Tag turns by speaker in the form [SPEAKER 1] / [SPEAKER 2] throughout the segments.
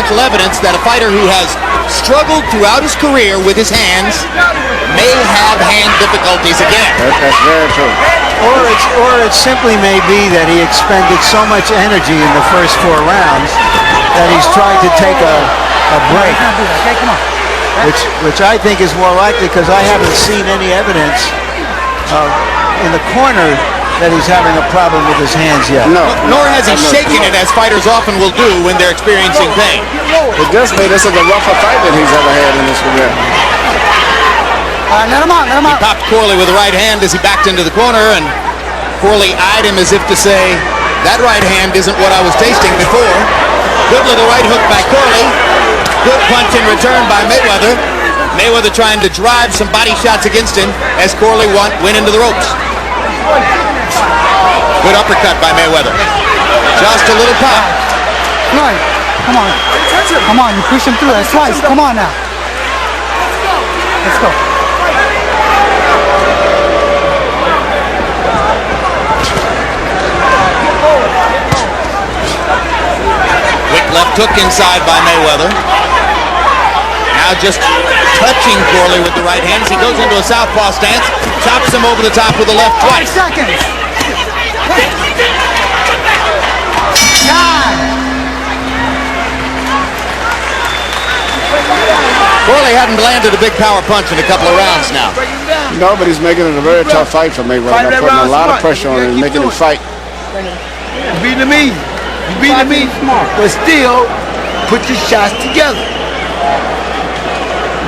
[SPEAKER 1] circumstantial evidence that a fighter who has struggled throughout his career with his hands may have hand difficulties again.
[SPEAKER 2] That's very true.
[SPEAKER 3] Or it simply may be that he expended so much energy in the first 4 rounds that he's tried to take a break. Which I think is more likely, because I haven't seen any evidence in the corner that he's having a problem with his hands yet.
[SPEAKER 2] No.
[SPEAKER 1] Nor has he shaken it, as fighters often will do when they're experiencing pain.
[SPEAKER 2] It does mean this is the rougher fight that he's ever had in his career.
[SPEAKER 4] Let him out, let him out.
[SPEAKER 1] He popped Corley with the right hand as he backed into the corner, and Corley eyed him as if to say, that right hand isn't what I was tasting before. Good little right hook by Corley. Good punch in return by Mayweather. Mayweather trying to drive some body shots against him as Corley went into the ropes. Good uppercut by Mayweather. Just a little pop.
[SPEAKER 4] Floyd, come on. Come on, you push him through that slice. Come on now. Let's go.
[SPEAKER 1] Quick left hook inside by Mayweather. Now just touching Corley with the right hand as he goes into a southpaw stance. Chops him over the top with the left twice.
[SPEAKER 4] 5 seconds. 9.
[SPEAKER 1] Corley hadn't landed a big power punch in a couple of rounds now.
[SPEAKER 2] No, but he's making it a very tough fight for Mayweather. They're putting a lot of pressure on him and making him fight.
[SPEAKER 5] You beat him easy. You beat him easy. But still, put your shots together.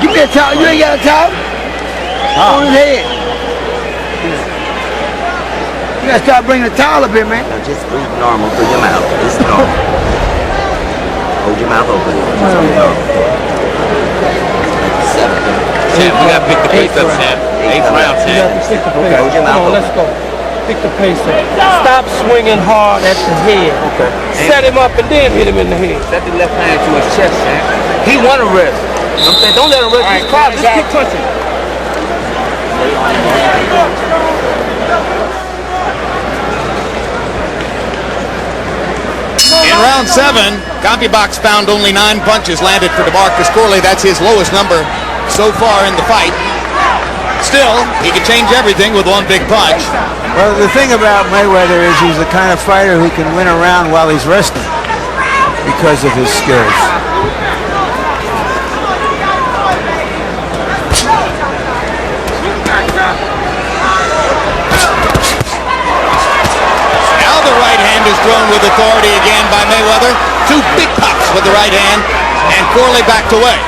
[SPEAKER 5] Give me a towel. You ain't got a towel? On his head. You gotta start bringing the towel up here, man.
[SPEAKER 6] Now just breathe normal through your mouth. It's normal. Hold your mouth open.
[SPEAKER 1] Sam, you gotta pick the pace up, Sam. 8th round, Sam.
[SPEAKER 6] Okay, hold your mouth open.
[SPEAKER 5] Let's go. Pick the pace up. Stop swinging hard at the head. Okay. Set him up and then hit him in the head.
[SPEAKER 6] Set the left hand to his chest, Sam.
[SPEAKER 5] He want to rest. I'm saying, don't let him rest. He's caught. Just keep punching.
[SPEAKER 1] In round 7, CompuBox found only 9 punches landed for DeMarcus Corley. That's his lowest number so far in the fight. Still, he can change everything with one big punch.
[SPEAKER 3] Well, the thing about Mayweather is he's the kind of fighter who can win a round while he's resting because of his skills.
[SPEAKER 1] Now the right hand is thrown with authority again by Mayweather. 2 big pops with the right hand, and Corley backed away.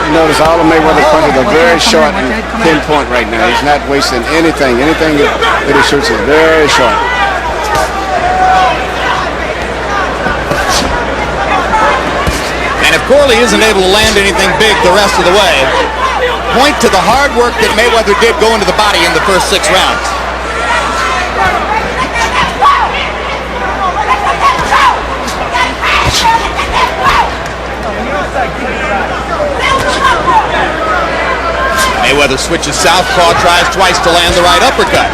[SPEAKER 2] You notice all of Mayweather's punches are very short and pinpoint right now. He's not wasting anything. Anything that he shoots is very short.
[SPEAKER 1] And if Corley isn't able to land anything big the rest of the way, point to the hard work that Mayweather did go into the body in the first 6 rounds. Mayweather switches southpaw, tries twice to land the right uppercut.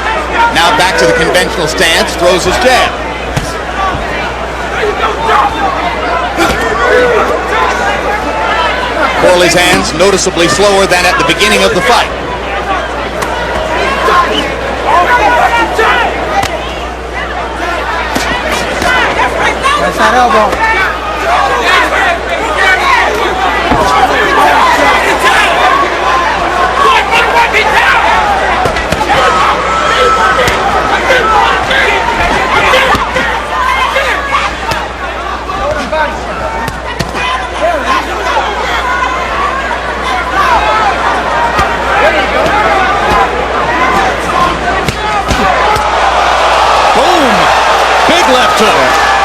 [SPEAKER 1] Now back to the conventional stance, throws his jab. Corley's hands noticeably slower than at the beginning of the fight.
[SPEAKER 4] That's that elbow.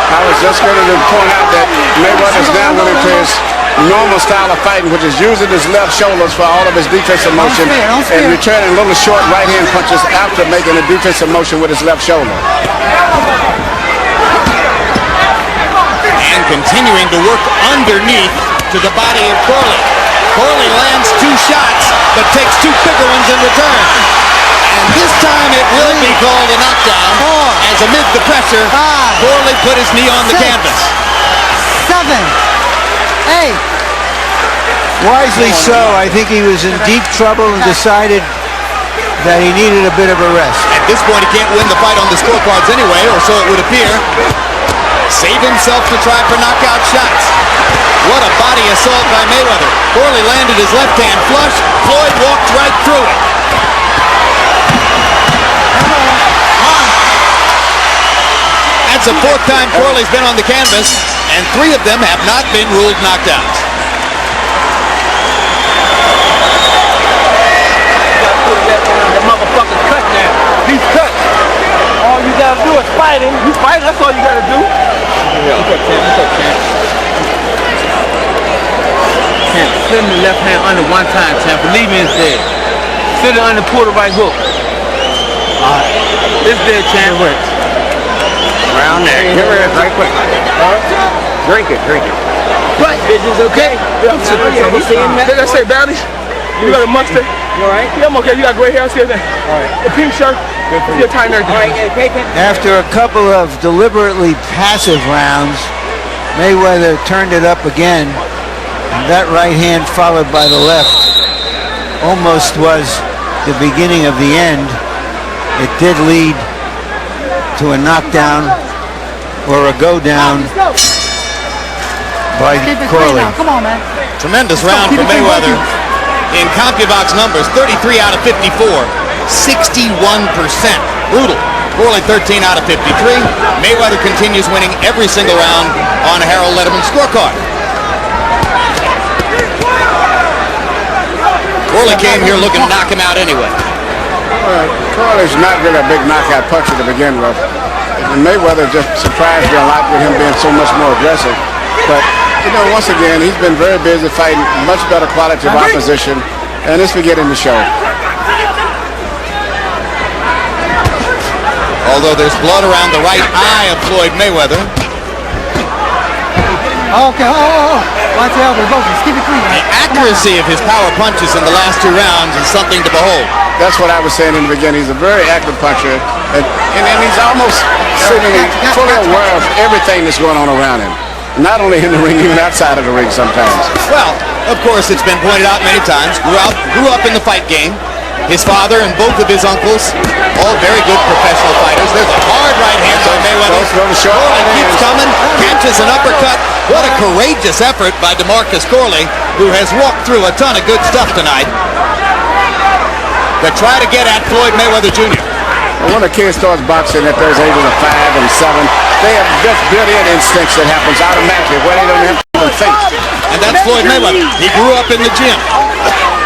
[SPEAKER 2] I was just going to point out that Mayweather's now went into his normal style of fighting, which is using his left shoulders for all of his defensive motion and returning little short right-hand punches after making a defensive motion with his left shoulder.
[SPEAKER 1] And continuing to work underneath to the body of Corley. Corley lands 2 shots, but takes 2 bigger ones in return. And this time it will be called a knockdown, as amid the pressure, Corley put his knee on the canvas.
[SPEAKER 4] 7. Hey.
[SPEAKER 3] Wisely so. I think he was in deep trouble and decided that he needed a bit of a rest.
[SPEAKER 1] At this point, he can't win the fight on the scorecards anyway, or so it would appear. Save himself to try for knockout shots. What a body assault by Mayweather. Corley landed his left hand flush. Floyd walked right through it. That's the fourth time Corley's been on the canvas, and 3 of them have not been ruled knockdowns.
[SPEAKER 5] That motherfucker cut now. He's cut. All you gotta do is fight him. You fight, that's all you gotta do.
[SPEAKER 7] Champ, sit in the left hand under one time, champ. Believe me, it's dead. Sit it under, pull the right hook. It's dead, champ.
[SPEAKER 2] Around there. Get rid of it right quick. Drink it, drink it.
[SPEAKER 5] Right, bitches, okay? Did I say badly? You got a mustard? You alright? Yeah, I'm okay. You got gray hair. See that? Alright. The pink shirt. Good for you. Your tie and everything. Alright,
[SPEAKER 3] After a couple of deliberately passive rounds, Mayweather turned it up again. And that right hand followed by the left almost was the beginning of the end. It did lead to a knockdown or a go down by Corley.
[SPEAKER 4] Come on, man.
[SPEAKER 1] Tremendous round for Mayweather. In CompuBox numbers, 33 out of 54, 61%. Brutal. Corley 13 out of 53. Mayweather continues winning every single round on Harold Letterman's scorecard. Corley came here looking to knock him out anyway.
[SPEAKER 2] Corley's not really a big knockout puncher to begin with. And Mayweather just surprised me a lot with him being so much more aggressive. But, you know, once again, he's been very busy fighting much better quality of opposition, and it's beginning to show.
[SPEAKER 1] Although there's blood around the right eye of Floyd Mayweather.
[SPEAKER 4] Okay, watch the elbow, just keep it clean.
[SPEAKER 1] The accuracy of his power punches in the last 2 rounds is something to behold.
[SPEAKER 2] That's what I was saying in the beginning. He's a very active puncher, and he's almost seemingly fully aware of everything that's going on around him. Not only in the ring, even outside of the ring sometimes.
[SPEAKER 1] Well, of course, it's been pointed out many times, grew up in the fight game. His father and both of his uncles, all very good professional fighters. There's a hard right hand by Mayweather. Corley keeps coming, catches an uppercut. What a courageous effort by demarcus Corley, who has walked through a ton of good stuff tonight, to try to get at Floyd Mayweather Jr.
[SPEAKER 2] When a kid starts boxing at those ages of 5 and 7, they have just built-in instincts that happens automatically where they don't have to even think.
[SPEAKER 1] And that's Floyd Mayweather. He grew up in the gym.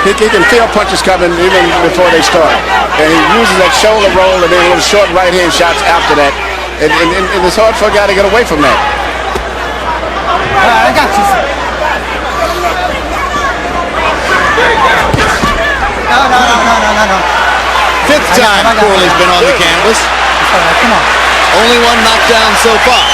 [SPEAKER 2] He can feel punches coming even before they start. And he uses that shoulder roll and then little short right-hand shots after that. And it's hard for a guy to get away from that.
[SPEAKER 4] I got you. No.
[SPEAKER 1] 5th time Corley's been on the canvas.
[SPEAKER 4] Come on.
[SPEAKER 1] Only 1 knockdown so far.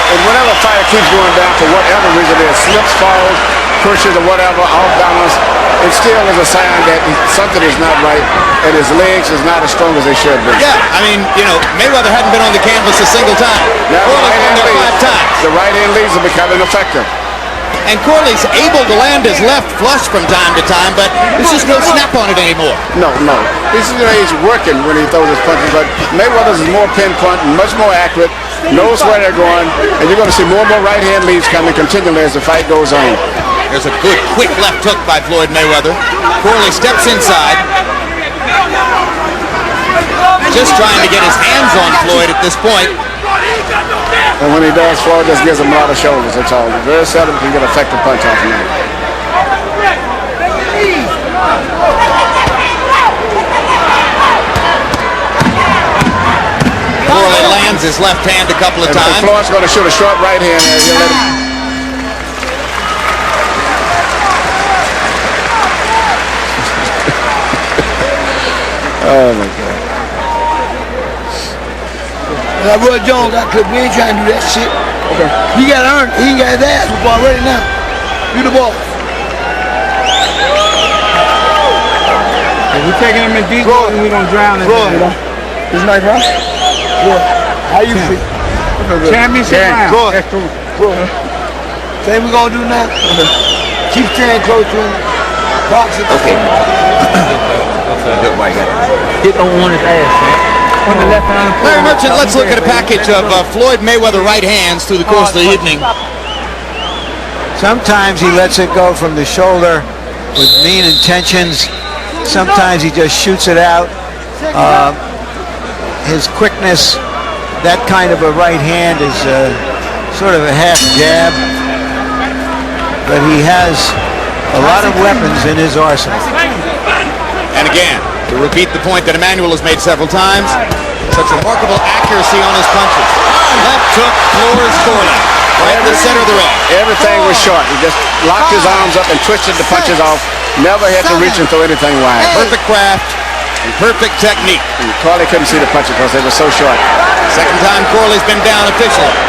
[SPEAKER 2] And whenever a fighter keeps going down for whatever reason it is, slips, falls, pushes or whatever, off balance, it still is a sign that something is not right and his legs is not as strong as they should be.
[SPEAKER 1] Yeah, I mean, you know, Mayweather hadn't been on the canvas a single time.
[SPEAKER 2] Now
[SPEAKER 1] Corley's been there 5 times.
[SPEAKER 2] the right hand leads are becoming effective.
[SPEAKER 1] And Corley's able to land his left flush from time to time, but there's just no snap on it anymore.
[SPEAKER 2] No. He's working when he throws his punches, but Mayweather's is more pinpoint and much more accurate, knows where they're going, and you're going to see more and more right hand leads coming continually as the fight goes on.
[SPEAKER 1] There's a good, quick left hook by Floyd Mayweather. Corley steps inside. Just trying to get his hands on Floyd at this point.
[SPEAKER 2] And when he does, Floyd just gives him a lot of shoulders, that's all. Very seldom can get an effective punch off him.
[SPEAKER 1] Corley lands his left hand a couple of times.
[SPEAKER 2] Floyd's going to shoot a short right hand there. He'll let him. Oh my God.
[SPEAKER 5] Roy Jones got clipped. We ain't trying to do that shit. Okay. He got to earn it. He ain't got his ass before already now. You the ball.
[SPEAKER 7] If we taking him in deep water, we gonna drown him.
[SPEAKER 5] This nice, huh? How you feel?
[SPEAKER 7] Championship round.
[SPEAKER 5] That's true. Thing we gonna do now?
[SPEAKER 3] Keep staying close to him. Box it.
[SPEAKER 6] Okay. Good boy, got it.
[SPEAKER 7] Hit on his ass, man. On the left hand.
[SPEAKER 1] Larry Merchant, let's look at a package of Floyd Mayweather right hands through the course of the evening.
[SPEAKER 3] Sometimes he lets it go from the shoulder with mean intentions. Sometimes he just shoots it out. His quickness, that kind of a right hand is sort of a half jab. But he has a lot of weapons in his arsenal.
[SPEAKER 1] And again, to repeat the point that Emmanuel has made several times, such remarkable accuracy on his punches. Left hook floors Corley, right in the center of the ring.
[SPEAKER 2] Everything was short. He just locked his arms up and twisted the punches off. Never had to reach and throw anything wide.
[SPEAKER 1] Perfect craft and perfect technique.
[SPEAKER 2] And Corley couldn't see the punches because they were so short.
[SPEAKER 1] Second time Corley's been down officially.